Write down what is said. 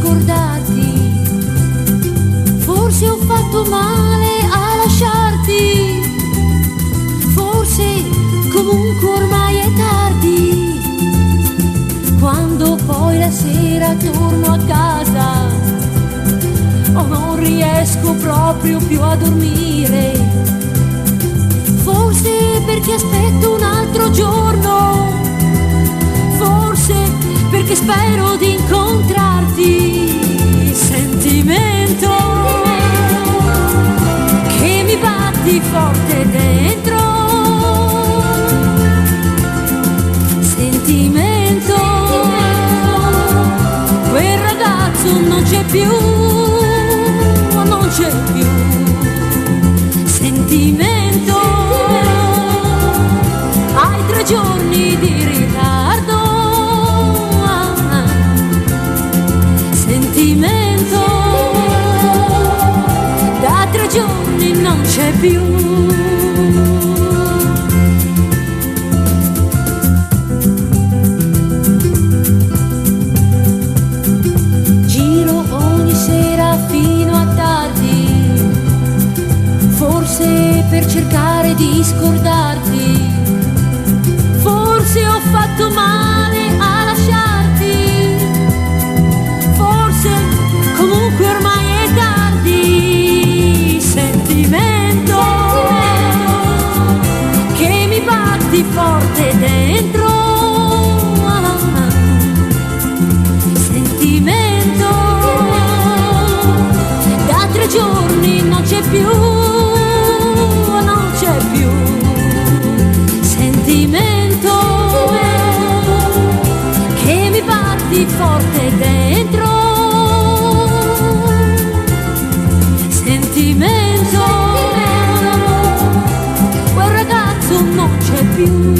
scordarti. Forse ho fatto male a lasciarti, forse comunque ormai è tardi. Quando poi la sera torno a casa, oh, non riesco proprio più a dormire. Forse perché aspetto un altro giorno, forse perché spero di incontrarti. Sentimento che mi batti forte dentro, sentimento, quel ragazzo non c'è più, non c'è più. Sentimento, hai 3 giorni di ritardo. Sentimento, da 3 giorni non c'è più. Giro ogni sera fino a tardi, forse per cercare di scordarti. Forse ho fatto male a lasciarti, forse comunque ormai è tardi. Sentimento che mi batti forte dentro, sentimento, da 3 giorni non c'è più, non c'è più. Sentimento che mi batti forte dentro, sentimento, quel ragazzo non c'è più.